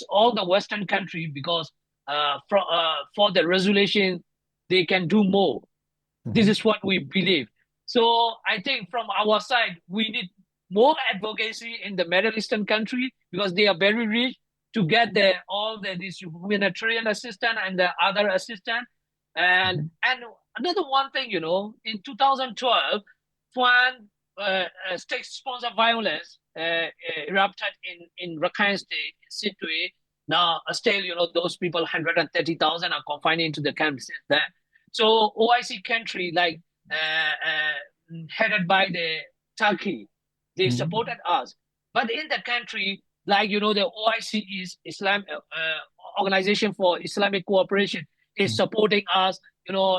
[SPEAKER 3] all the Western country, because for the resolution they can do more. This is what we believe. So I think from our side, we need more advocacy in the Middle Eastern country, because they are very rich to get all this humanitarian assistance and the other assistance. And another one thing, in 2012, when state-sponsored violence erupted in Rakhine State, in Sittwe. Now, still, those people, 130,000 are confined into the camps there. So OIC country, like headed by the Turkey, they supported us. But in the country, like, the OIC is Islam Organization for Islamic Cooperation, is supporting us,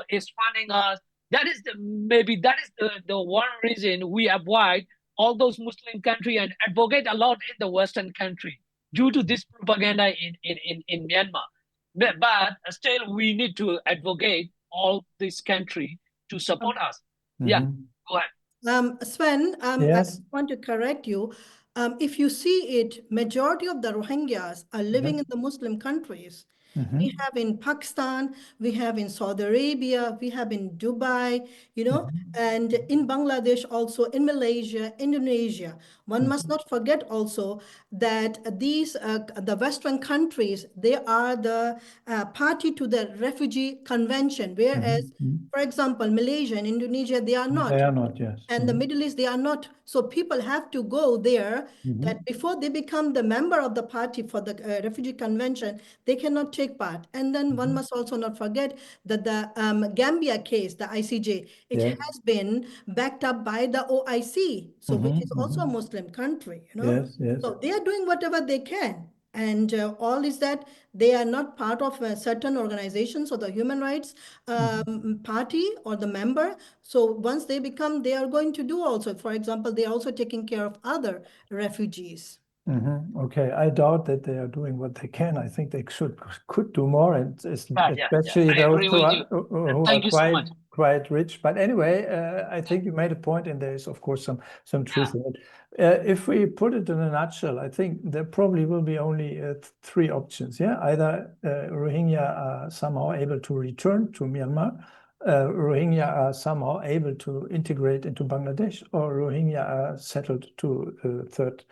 [SPEAKER 3] is funding us. That is the one reason we avoid all those Muslim countries and advocate a lot in the Western country due to this propaganda in Myanmar. But still, we need to advocate all this country to support us. Yeah, go ahead.
[SPEAKER 2] Sven, I
[SPEAKER 1] Yes.
[SPEAKER 2] want to correct you. If you see it, majority of the Rohingyas are living in the Muslim countries. We have in Pakistan, we have in Saudi Arabia, we have in Dubai, and in Bangladesh also, in Malaysia, Indonesia. One must not forget also that these, the Western countries, they are the party to the Refugee Convention, whereas, for example, Malaysia and Indonesia, they are not.
[SPEAKER 1] They are not, yes.
[SPEAKER 2] And the Middle East, they are not. So people have to go there that before they become the member of the party for the Refugee Convention, they cannot take part. And then one must also not forget that the Gambia case, the ICJ, it has been backed up by the OIC, so which is also a Muslim country,
[SPEAKER 1] Yes, yes.
[SPEAKER 2] So they are doing whatever they can. And all is that they are not part of certain organizations or the human rights party or the member. So once they become, they are going to do also, for example, they are also taking care of other refugees.
[SPEAKER 1] Okay, I doubt that they are doing what they can. I think they could do more, and especially those who are quite rich. But anyway, I think you made a point, and there is, of course, some truth in it. If we put it in a nutshell, I think there probably will be only three options. Yeah, either Rohingya are somehow able to return to Myanmar, Rohingya are somehow able to integrate into Bangladesh, or Rohingya are settled to third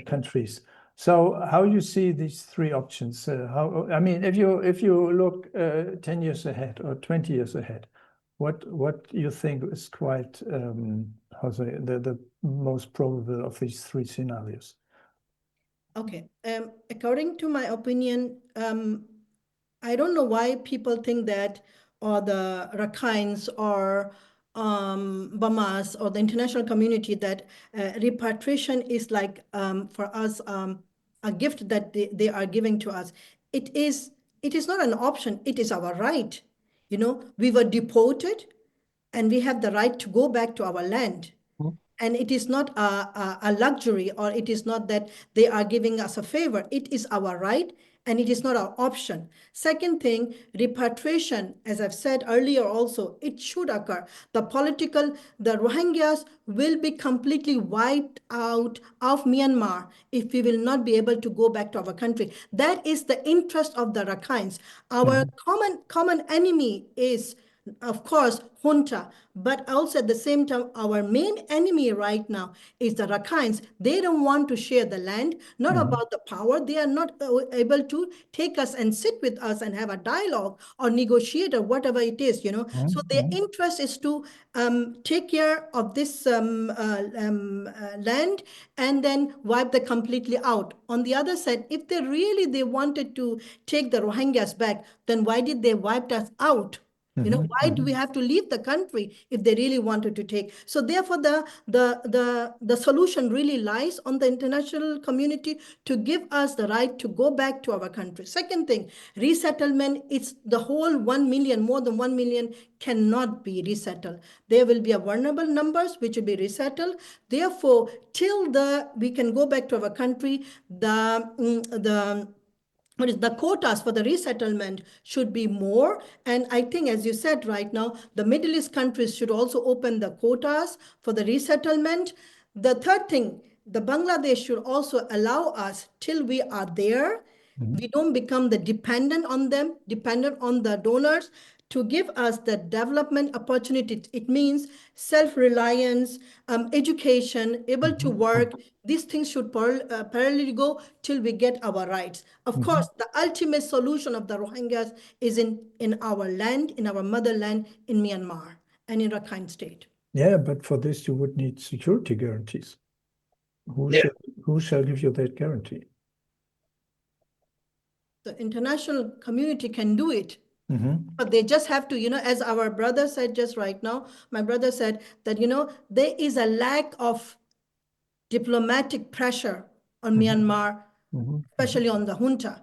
[SPEAKER 1] countries. So how you see these three options? I mean, if you look 10 years ahead or 20 years ahead, what you think is quite the most probable of these three scenarios?
[SPEAKER 2] Okay, according to my opinion, I don't know why people think that, or the Rakhines or Bamas or the international community, that repatriation is like for us a gift that they are giving to us. It is not an option. It is our right. We were deported, and we have the right to go back to our land. And it is not a luxury, or it is not that they are giving us a favor. It is our right, and it is not our option. Second thing, repatriation, as I've said earlier also, it should occur. The Rohingyas will be completely wiped out of Myanmar if we will not be able to go back to our country. That is the interest of the Rakhines. Our common enemy is, of course, junta, but also at the same time, our main enemy right now is the Rakhines. They don't want to share the land, not about the power. They are not able to take us and sit with us and have a dialogue or negotiate or whatever it is, So their interest is to take care of this land and then wipe them completely out. On the other side, if they wanted to take the Rohingyas back, then why did they wipe us out? Why do we have to leave the country if they really wanted to take? So therefore, the solution really lies on the international community to give us the right to go back to our country. Second thing, resettlement, it's the whole 1 million, more than 1 million cannot be resettled. There will be a vulnerable numbers which will be resettled. Therefore, till we can go back to our country, the quotas for the resettlement should be more. And I think, as you said right now, the Middle East countries should also open the quotas for the resettlement. The third thing, the Bangladesh should also allow us till we are there. We don't become the dependent on them, dependent on the donors, to give us the development opportunity. It means self-reliance, education, able to work. These things should parallelly go till we get our rights. Of course, the ultimate solution of the Rohingyas is in our land, in our motherland, in Myanmar and in Rakhine State.
[SPEAKER 1] Yeah, but for this you would need security guarantees.
[SPEAKER 3] Yeah.
[SPEAKER 1] Who shall give you that guarantee?
[SPEAKER 2] The international community can do it.
[SPEAKER 1] Mm-hmm.
[SPEAKER 2] But they just have to, as our brother said just right now, my brother said that, there is a lack of diplomatic pressure on Myanmar, especially on the junta.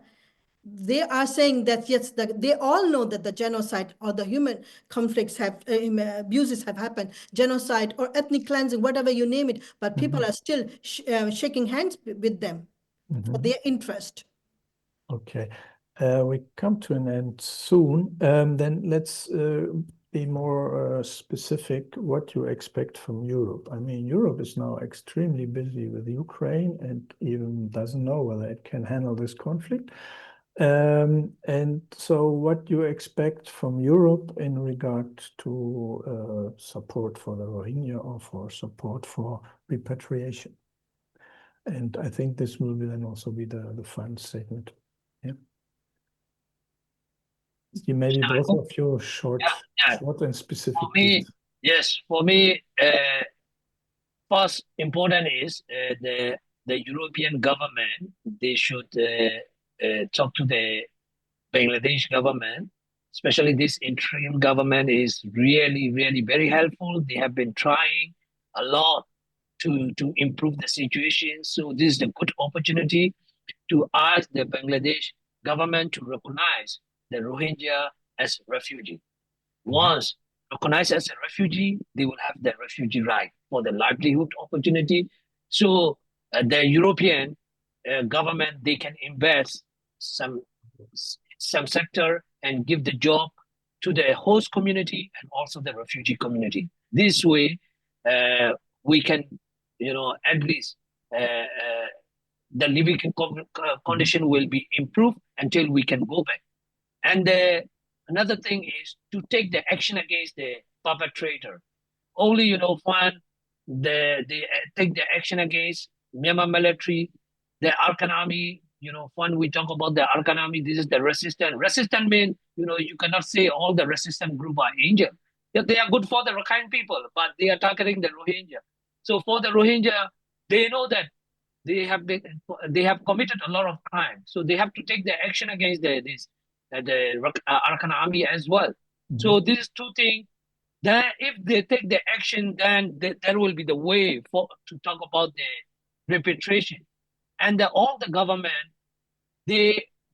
[SPEAKER 2] They are saying that, yes, they all know that the genocide or the human conflicts have, abuses have happened, genocide or ethnic cleansing, whatever you name it, but people are still shaking hands with them for their interest.
[SPEAKER 1] Okay. We come to an end soon. Then let's be more specific what you expect from Europe. I mean, Europe is now extremely busy with Ukraine and even doesn't know whether it can handle this conflict. And so what you expect from Europe in regard to support for the Rohingya or for support for repatriation? And I think this will then also be the final statement. Yeah. You maybe both of you short and specific.
[SPEAKER 3] For me, yes, for me, first important is the European government. They should talk to the Bangladesh government, especially this interim government is really, really very helpful. They have been trying a lot to improve the situation. So this is a good opportunity to ask the Bangladesh government to recognize the Rohingya as refugee. Once recognized as a refugee, they will have the refugee right for the livelihood opportunity. So the European government, they can invest some sector and give the job to the host community and also the refugee community. This way, we can, at least the living condition will be improved until we can go back. And another thing is to take the action against the perpetrator. Only, when they take the action against Myanmar military, the Arakan army, when we talk about the Arakan army, this is the resistant. Resistant means, you cannot say all the resistant group are angel. They are good for the Rakhine people, but they are targeting the Rohingya. So for the Rohingya, they know that they have committed a lot of crime. So they have to take the action against the Arakan army as well. So these two things, then if they take the action, then there will be the way to talk about the repatriation. And all the government,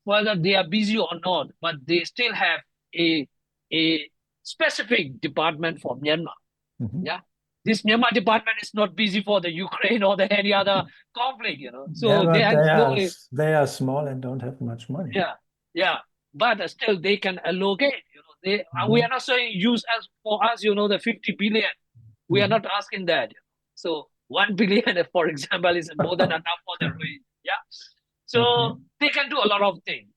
[SPEAKER 3] whether they are busy or not, but they still have a specific department for Myanmar. Yeah. This Myanmar department is not busy for the Ukraine or any other conflict, So
[SPEAKER 1] they are small and don't have much money.
[SPEAKER 3] Yeah. But still they can allocate, we are not saying use as for us, the 50 billion. We are not asking that. So 1 billion, for example, is more than enough for the Rohingya. Yeah. So they can do a lot of things.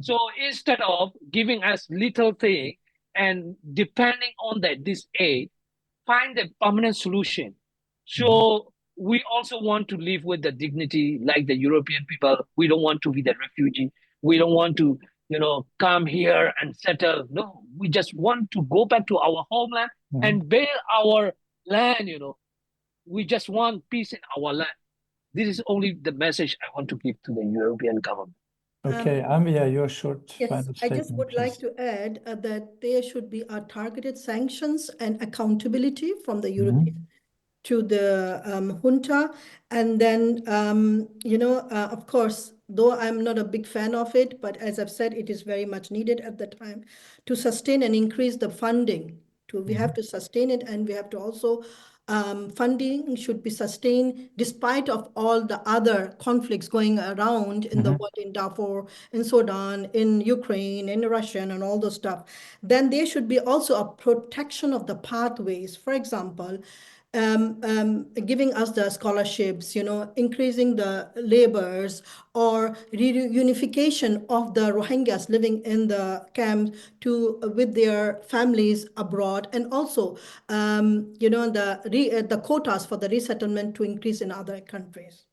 [SPEAKER 3] So instead of giving us little thing and depending on this aid, find a permanent solution. So we also want to live with the dignity like the European people. We don't want to be the refugee. We don't want to, come here and settle. No, we just want to go back to our homeland and build our land, We just want peace in our land. This is only the message I want to give to the European government.
[SPEAKER 1] Okay, Ambia, your short
[SPEAKER 2] yes,
[SPEAKER 1] final statement.
[SPEAKER 2] I just would like to add that there should be targeted sanctions and accountability from the European to the junta. And then, of course, though I'm not a big fan of it, but as I've said, it is very much needed at the time to sustain and increase the funding. We have to sustain it, and we have to also funding should be sustained despite of all the other conflicts going around in the world, in Darfur, in Sudan, in Ukraine, in Russia, and all those stuff. Then there should be also a protection of the pathways. For example, giving us the scholarships, increasing the labors, or reunification of the Rohingyas living in the camps with their families abroad, and also, the quotas for the resettlement to increase in other countries.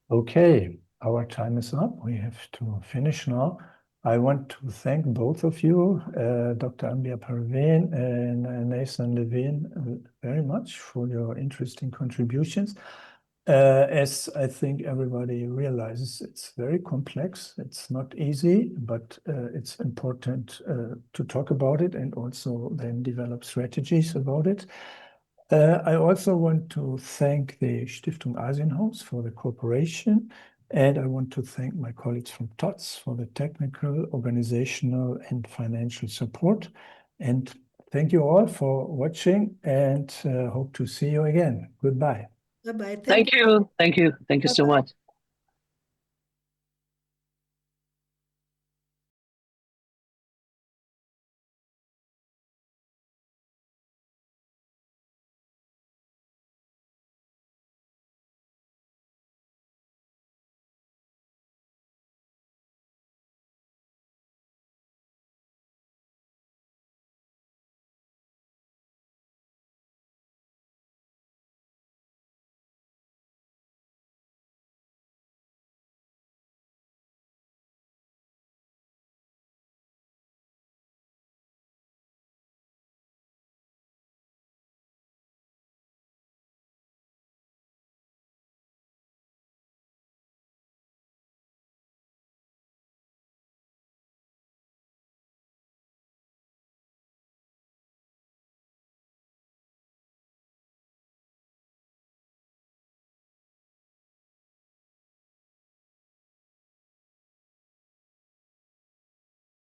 [SPEAKER 1] Okay, our time is up. We have to finish now. I want to thank both of you, Dr. Ambia Perveen and Nathan Lwin, very much for your interesting contributions. As I think everybody realizes, it's very complex. It's not easy, but it's important to talk about it and also then develop strategies about it. I also want to thank the Stiftung Asienhaus for the cooperation, and I want to thank my colleagues from TOTS for the technical, organizational, and financial support. And thank you all for watching, and hope to see you again. Goodbye.
[SPEAKER 2] Bye-bye.
[SPEAKER 3] Thank you. Thank you. Thank you so
[SPEAKER 2] Bye-bye.
[SPEAKER 3] much.